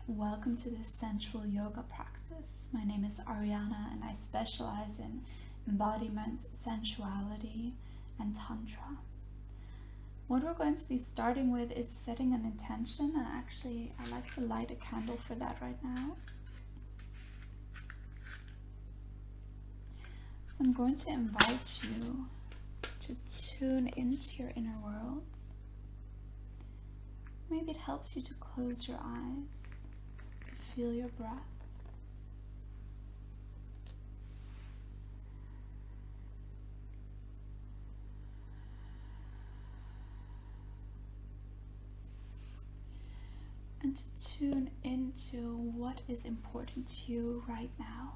Welcome to this sensual yoga practice. My name is Ariana and I specialize in embodiment, sensuality, and tantra. What we're going to be starting with is setting an intention, and actually I like to light a candle for that right now. So I'm going to invite you to tune into your inner world. Maybe it helps you to close your eyes, to feel your breath. And to tune into what is important to you right now.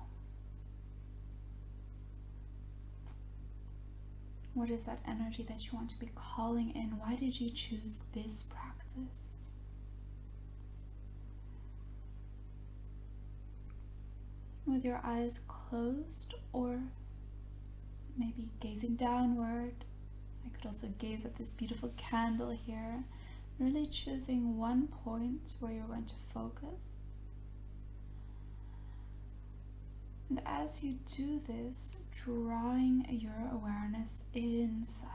What is that energy that you want to be calling in? Why did you choose this practice? With your eyes closed or maybe gazing downward. I could also gaze at this beautiful candle here. Really choosing one point where you're going to focus. And as you do this, drawing your awareness inside.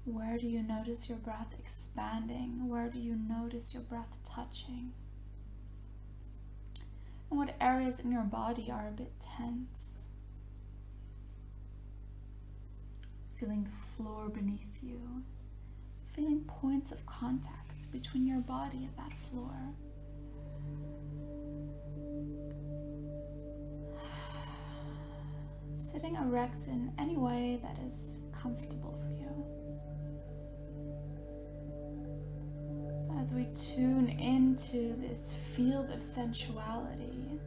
Where do you notice your breath expanding? Where do you notice your breath touching? And what areas in your body are a bit tense? Feeling the floor beneath you. Feeling points of contact between your body and that floor. Sitting erect in any way that is comfortable for you. So as we tune into this field of sensuality,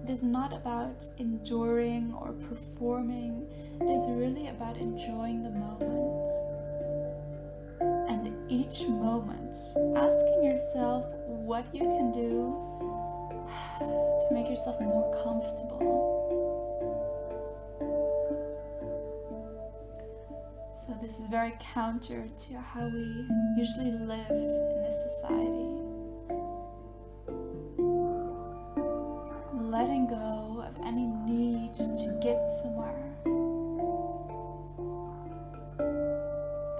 it is not about enduring or performing. It is really about enjoying the moment. And each moment, asking yourself what you can do to make yourself more comfortable. So this is very counter to how we usually live in this society. Letting go of any need to get somewhere.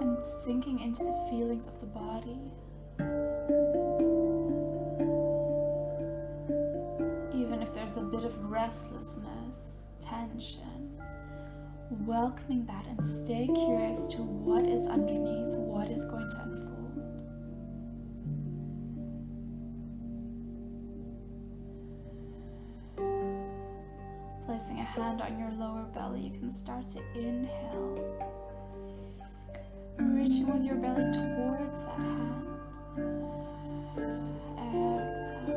And sinking into the feelings of the body. Even if there's a bit of restlessness, tension, welcoming that and stay curious to what is underneath, what is going to unfold. Placing a hand on your lower belly, you can start to inhale. Reaching with your belly towards that hand. Exhale,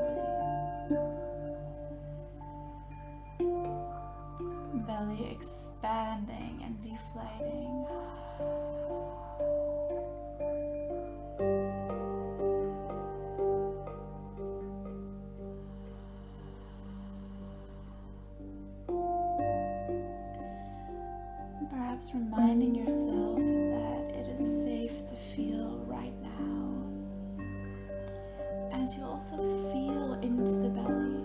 release. Belly expanding and deflating. Perhaps reminding yourself that it is safe to feel right now, as you also feel into the belly.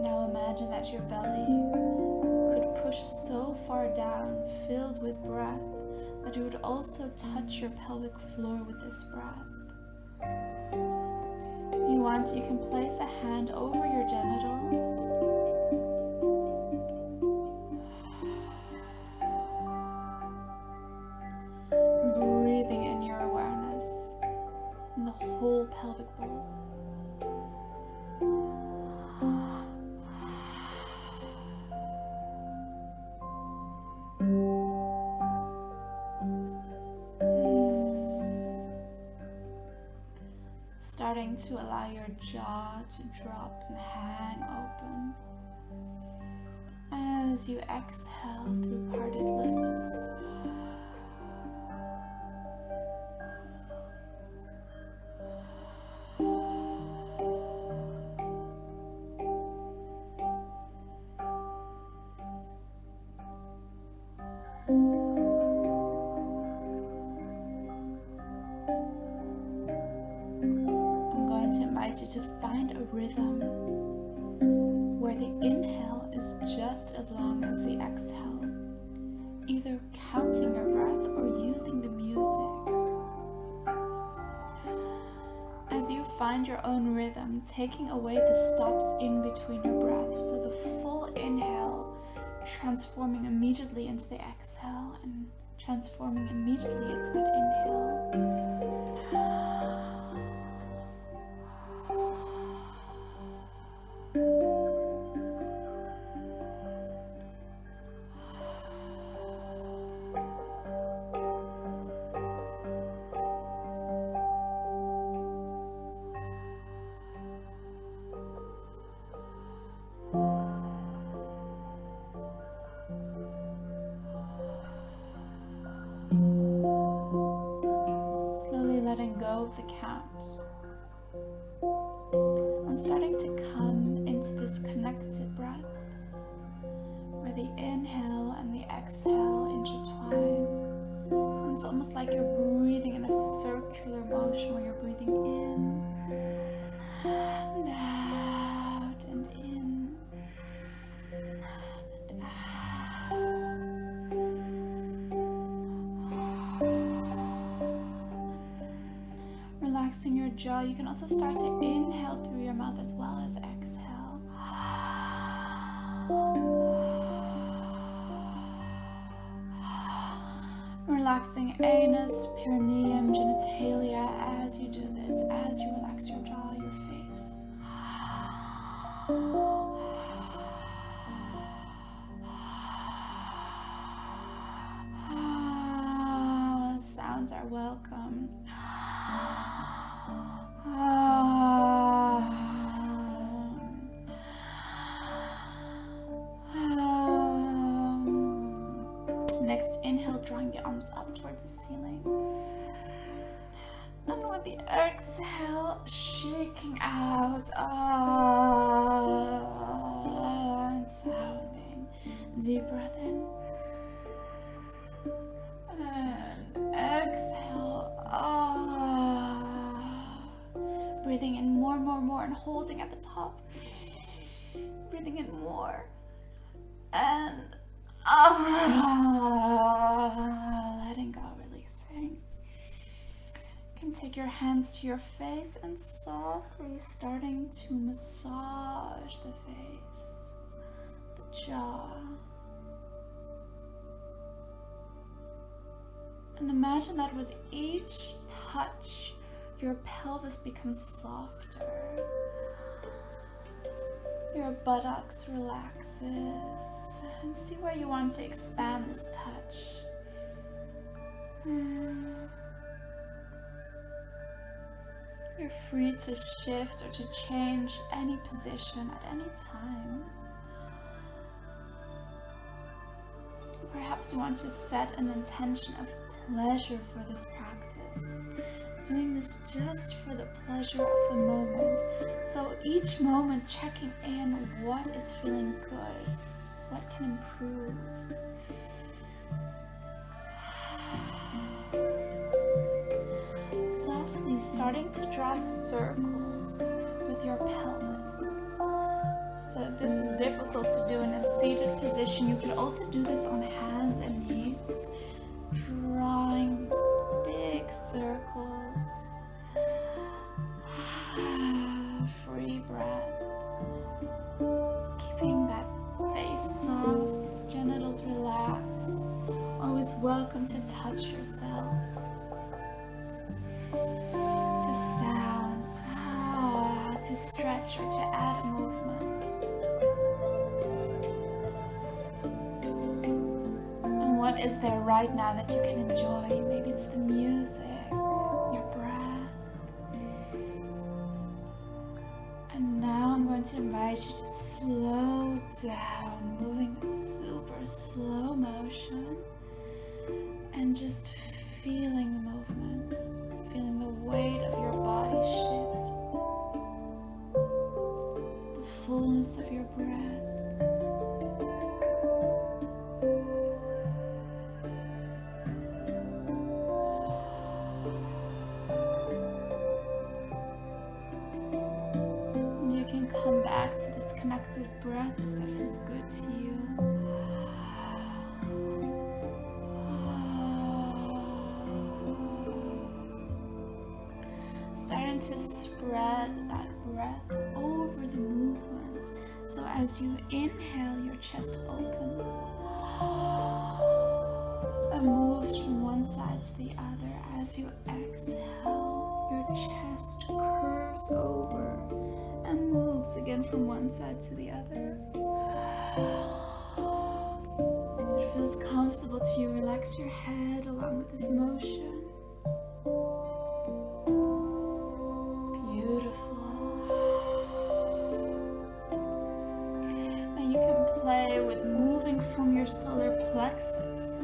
Now imagine that your belly could push so far down, filled with breath, that you would also touch your pelvic floor with this breath. If you want, you can place a hand over your genitals. Breathing in your awareness in the whole pelvic bowl. Starting to allow your jaw to drop and hang open as you exhale through parted lips. going to invite you to find a rhythm where the inhale is just as long as the exhale, either counting your breath or using the music. As you find your own rhythm, taking away the stops in between your breath, so the full inhale transforming immediately into the exhale and transforming immediately into that inhale. Slowly letting go of the count and starting to come into this connected breath where the inhale and the exhale intertwine. And it's almost like you're breathing in a circular motion where you're breathing in and out and in and out. Relaxing your jaw, you can also start to inhale through your mouth as well as exhale. Relaxing anus, perineum, genitalia as you do this, as you relax your jaw, your face. Sounds are welcome. Next, inhale, drawing the arms up towards the ceiling. And with the exhale, shaking out and sounding. Deep breath in. And exhale. Breathing in more, and holding at the top. Breathing in more. And letting go, releasing. You can take your hands to your face and softly starting to massage the face, the jaw. And imagine that with each touch, your pelvis becomes softer. Your buttocks relaxes. And see where you want to expand this touch. You're free to shift or to change any position at any time. Perhaps you want to set an intention of pleasure for this practice. Doing this just for the pleasure of the moment. So each moment checking in what is feeling good, what can improve. Softly starting to draw circles with your pelvis. So if this is difficult to do in a seated position, you can also do this on hands and knees. Drawing these big circles. Free breath. Keeping that face soft, genitals relaxed. Always welcome to touch yourself. To sound, to stretch or to add a movement. And what is there right now that you can enjoy? Maybe it's the music, your breath. And now I'm going to invite you to slow down, moving in super slow motion, and just feeling the movement, feeling the weight of your body shift, the fullness of your breath. and come back to this connected breath if that feels good to you. Starting to spread that breath over the movement. So as you inhale, your chest opens and moves from one side to the other. As you exhale, your chest curves over and moves again from one side to the other. If it feels comfortable to you, relax your head along with this motion. From your solar plexus.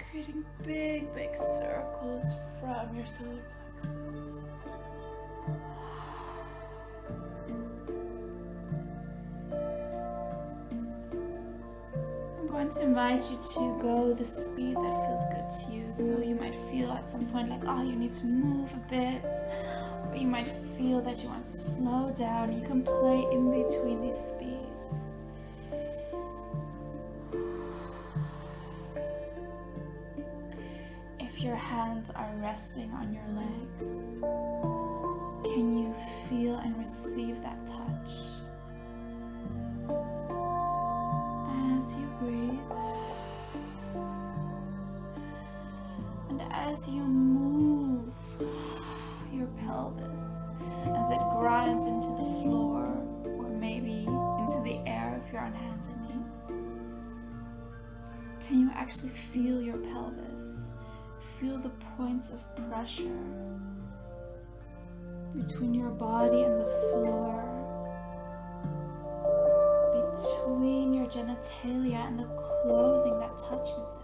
Creating big circles from your solar plexus. I'm going to invite you to go the speed that feels good to you. So you might feel at some point like, oh, you need to move a bit. Or you might feel that you want to slow down. You can play in between these speeds. If your hands are resting on your legs, can you feel and receive that touch? As you breathe, and as you move your pelvis, as it grinds into the floor, or maybe into the air if you're on hands and knees. Can you actually feel your pelvis? Feel the points of pressure between your body and the floor, between your genitalia and the clothing that touches it.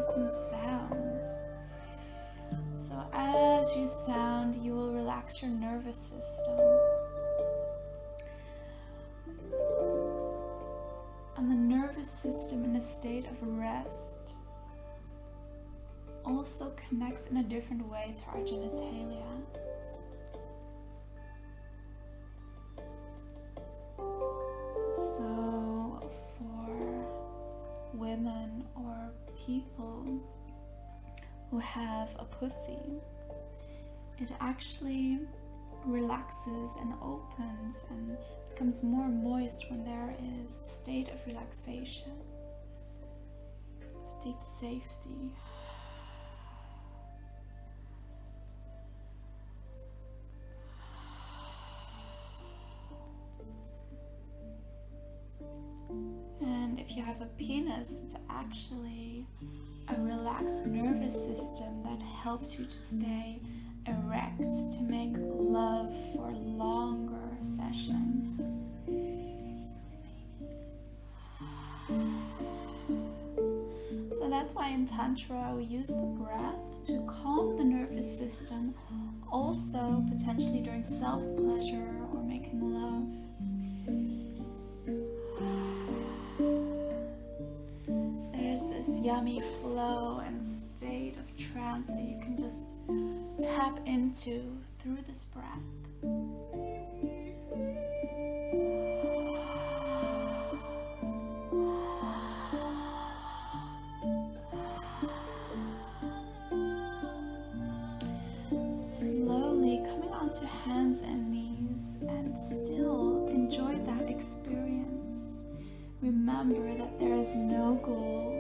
Some sounds. So as you sound, you will relax your nervous system. And the nervous system in a state of rest also connects in a different way to our genitalia. So for women or people who have a pussy, it actually relaxes and opens and becomes more moist when there is a state of relaxation, of deep safety. And if you have a penis, it's actually a relaxed nervous system that helps you to stay erect, to make love for longer sessions. So that's why in Tantra we use the breath to calm the nervous system, also potentially during self-pleasure or making love. Yummy flow and state of trance that you can just tap into through this breath. Slowly coming onto hands and knees and still enjoy that experience. Remember that there is no goal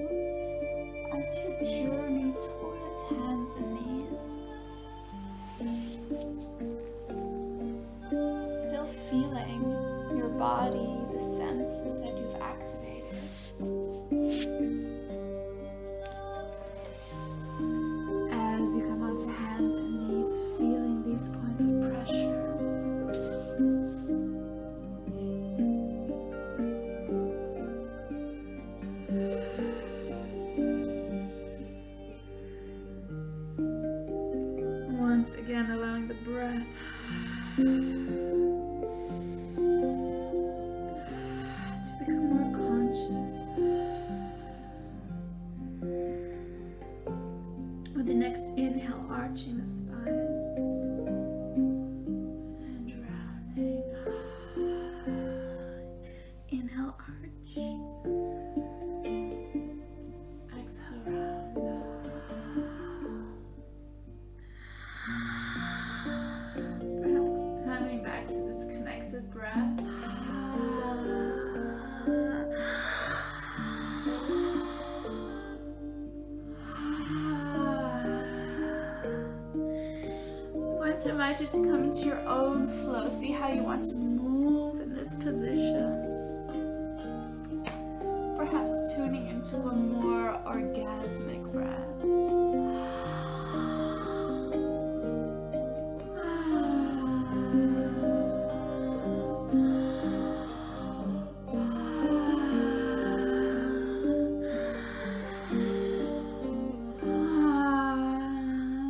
as you journey towards hands and knees. Still feeling your body, the senses that you've activated. As you come onto hands and knees, feeling these points of pressure. Once again, allowing the breath invite you to come into your own flow. See how you want to move in this position. Perhaps tuning into a more orgasmic breath.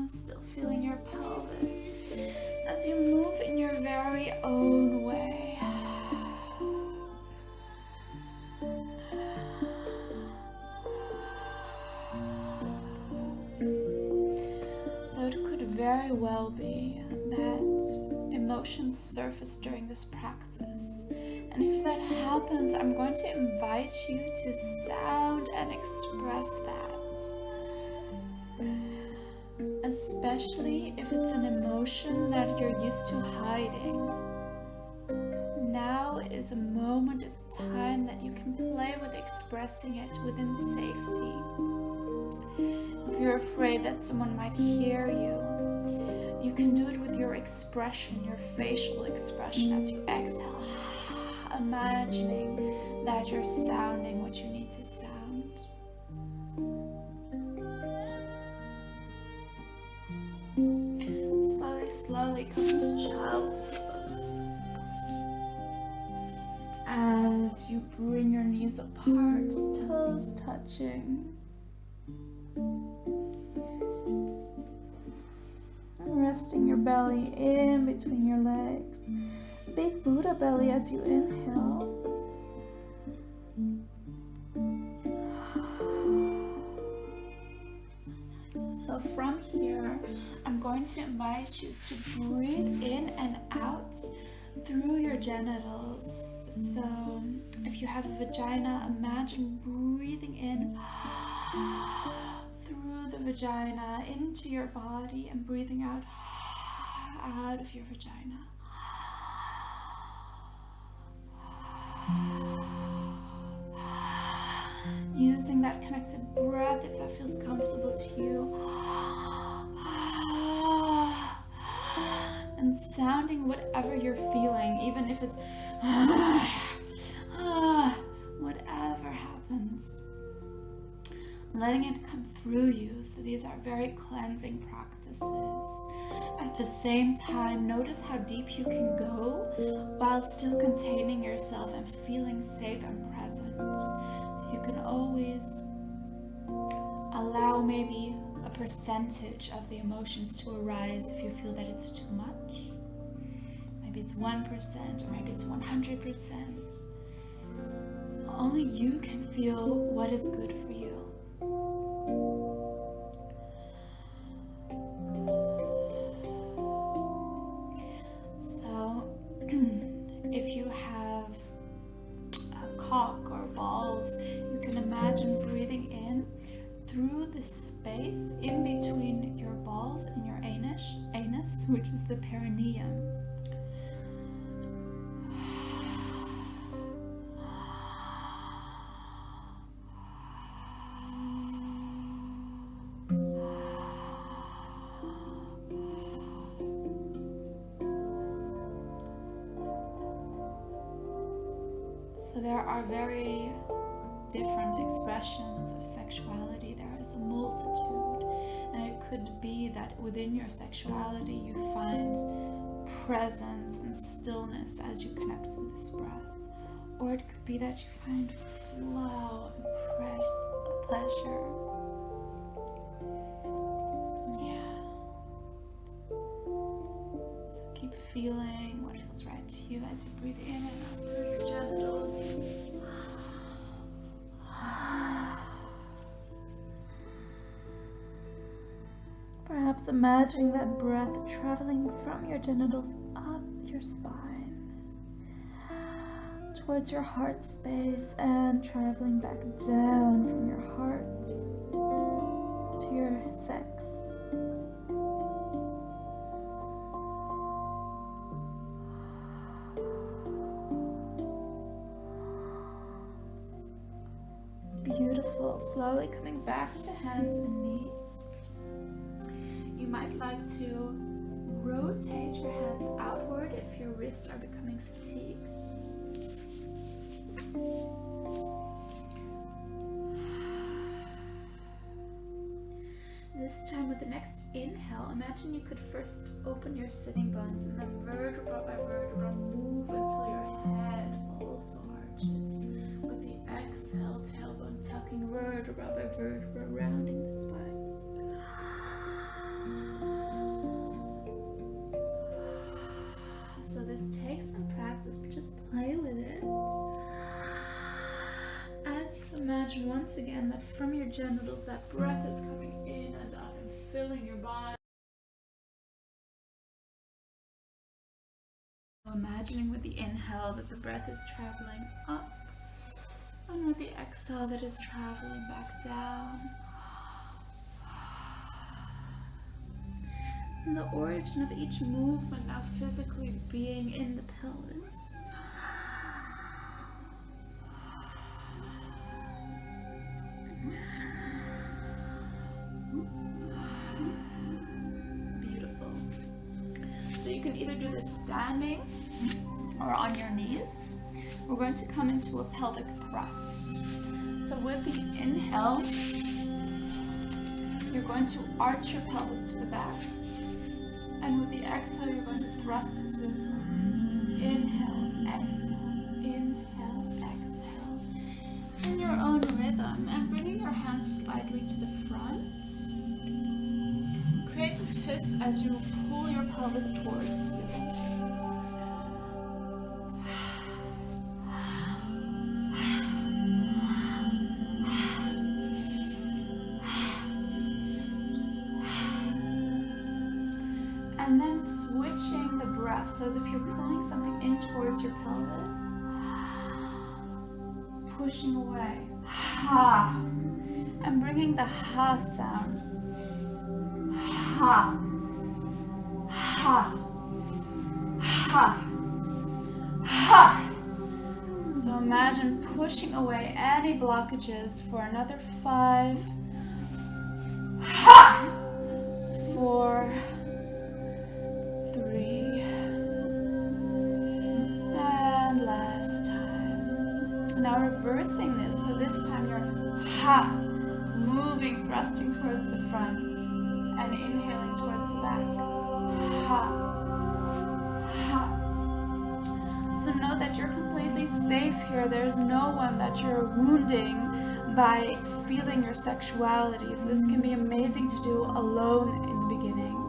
Still feeling your pelvis as you move in your very own way. So it could very well be that emotions surface during this practice. And if that happens, I'm going to invite you to sound and express that. Especially if it's an emotion that you're used to hiding. Now is a moment, is a time that you can play with expressing it within safety. If you're afraid that someone might hear you, you can do it with your expression, your facial expression as you exhale, imagining that you're sounding what you need to sound. Slowly come into child's pose. As you bring your knees apart, toes touching. Resting your belly in between your legs. Big Buddha belly as you inhale. So from here, I'm going to invite you to breathe in and out through your genitals. So if you have a vagina, imagine breathing in through the vagina into your body and breathing out of your vagina. Using that connected breath if that feels comfortable to you. And sounding whatever you're feeling, even if it's whatever happens. Letting it come through you. So these are very cleansing practices. At the same time, notice how deep you can go while still containing yourself and feeling safe and present. So you can always allow maybe a percentage of the emotions to arise if you feel that it's too much. Maybe it's 1% or maybe it's 100%. So only you can feel what is good for you. So if you have a cock or balls, you can imagine breathing in through the space in between your balls and your anus, which is the perineum. So there are very different expressions of sexuality. There is a multitude, and it could be that within your sexuality you find presence and stillness as you connect to this breath, or it could be that you find flow and pleasure. So keep feeling what feels right to you as you breathe in and out through your genitals. Perhaps imagining that breath traveling from your genitals up your spine towards your heart space and traveling back down from your heart to your sex. Beautiful. Slowly coming back to hands and knees. You might like to rotate your hands outward if your wrists are becoming fatigued. This time with the next inhale, imagine you could first open your sitting bones and then vertebra by vertebra move until your head also arches. With the exhale, tailbone tucking vertebra by vertebra, rounding the spine. So this takes some practice, but just play with it. As you imagine once again that from your genitals that breath is coming in and up and filling your body. Imagining with the inhale that the breath is traveling up, and with the exhale that is traveling back down. And the origin of each movement now physically being in the pelvis. Beautiful. So you can either do this standing or on your knees. We're going to come into a pelvic thrust. So with the inhale, you're going to arch your pelvis to the back. And with the exhale, you're going to thrust it to the front. Inhale, exhale, inhale, exhale. In your own rhythm, and bringing your hands slightly to the front. Create the fists as you pull your pelvis towards you. And then switching the breath, so as if you're pulling something in towards your pelvis, pushing away, ha, and bringing the ha sound, ha, ha, ha, ha. So imagine pushing away any blockages for another 5, ha, 4, 3, and last time. Now reversing this, so this time you're ha, moving, thrusting towards the front, and inhaling towards the back. Ha, ha. So know that you're completely safe here. There's no one that you're wounding by feeling your sexuality. So this can be amazing to do alone in the beginning.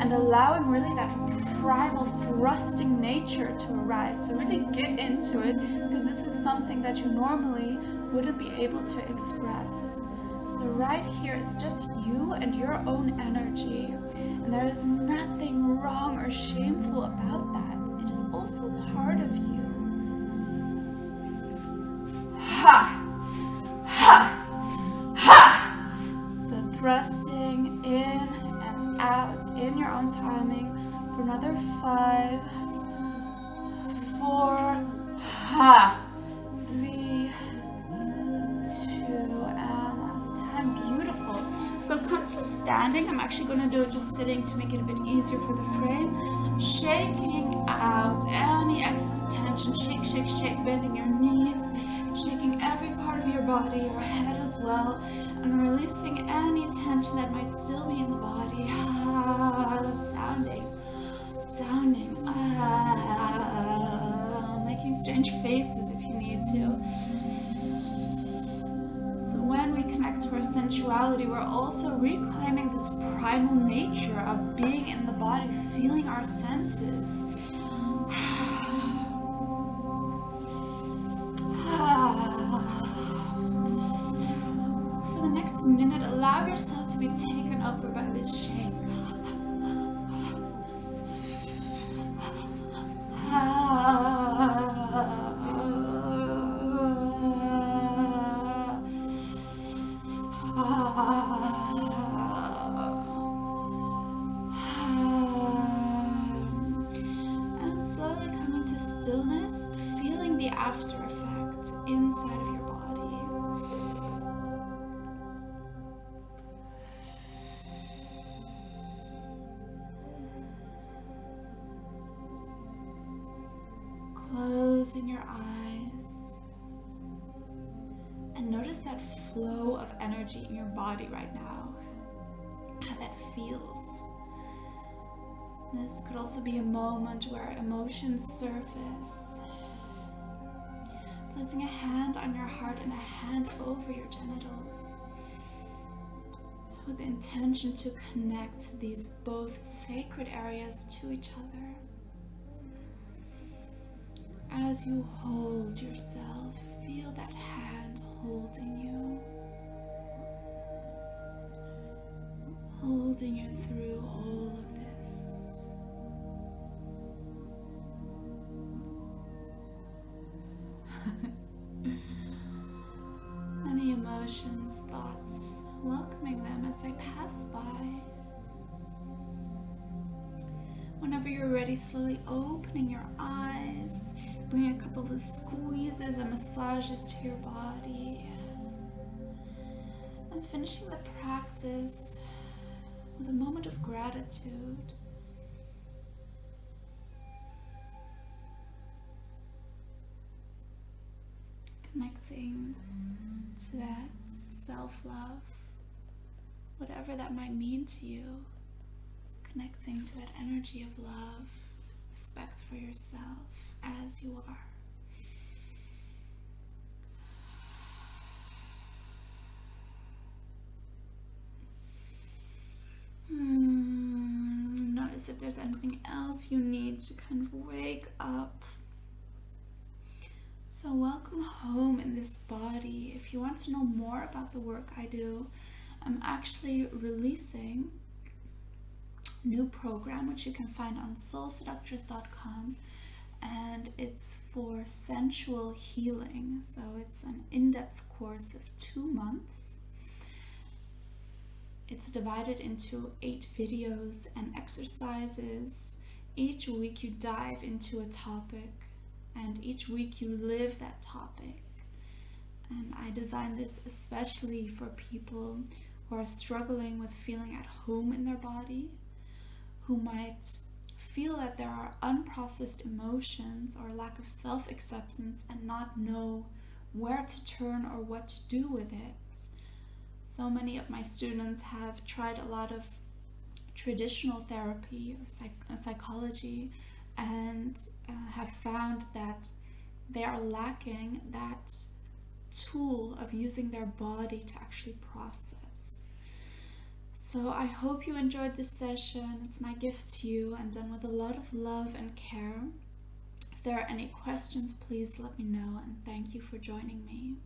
And allowing really that primal thrusting nature to arise. So really get into it, because this is something that you normally wouldn't be able to express. So right here, it's just you and your own energy. And there is nothing wrong or shameful about that. It is also part of you. Ha! Ha! Ha! So thrusting in and out in your own timing for another 5, 4, ha, 3, 2, and last time. Beautiful. So come to standing. I'm actually going to do it just sitting to make it a bit easier for the frame. Shaking out any excess tension. Shake, shake, shake, bending your knees, shaking every part of your body, your head as well, and releasing any tension that might still be in the body. Sounding, making strange faces if you need to. So when we connect to our sensuality, we're also reclaiming this primal nature of being in the body, feeling our senses. For the next minute, allow yourself to be taken over by this shake. And slowly coming to stillness, feeling the after effect inside of your body. closing your eyes, and notice that flow of energy in your body right now, how that feels. This could also be a moment where emotions surface. Placing a hand on your heart and a hand over your genitals, with the intention to connect these both sacred areas to each other. As you hold yourself, feel that hand holding you through all of this. Any emotions, thoughts, welcoming them as they pass by. Whenever you're ready, slowly opening your eyes, bring a couple of squeezes and massages to your body. And finishing the practice with a moment of gratitude. Connecting to that self-love, whatever that might mean to you. Connecting to that energy of love, respect for yourself as you are. Notice if there's anything else you need to kind of wake up. So welcome home in this body. If you want to know more about the work I do, I'm actually releasing a new program which you can find on SoulSeductress.com, and it's for sensual healing. So it's an in-depth course of 2 months. It's divided into 8 videos and exercises. Each week you dive into a topic, and each week you live that topic. And I designed this especially for people who are struggling with feeling at home in their body, who might feel that there are unprocessed emotions or lack of self-acceptance and not know where to turn or what to do with it. So many of my students have tried a lot of traditional therapy or psychology, and have found that they are lacking that tool of using their body to actually process. So I hope you enjoyed this session. It's my gift to you and done with a lot of love and care. If there are any questions, please let me know, and thank you for joining me.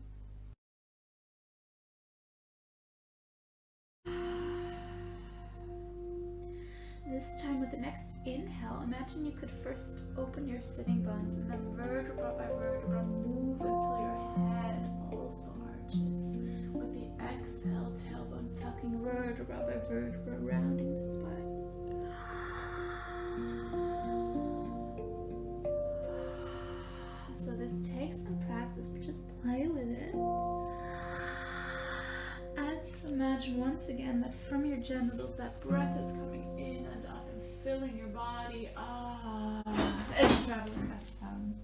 This time with the next inhale, imagine you could first open your sitting bones and then vertebra by vertebra move until your head also arches. With the exhale, tailbone tucking vertebra by vertebra, rounding the spine. So this takes some practice, but just play with it. As you imagine once again that from your genitals that breath is coming in and up and filling your body, and traveling back down.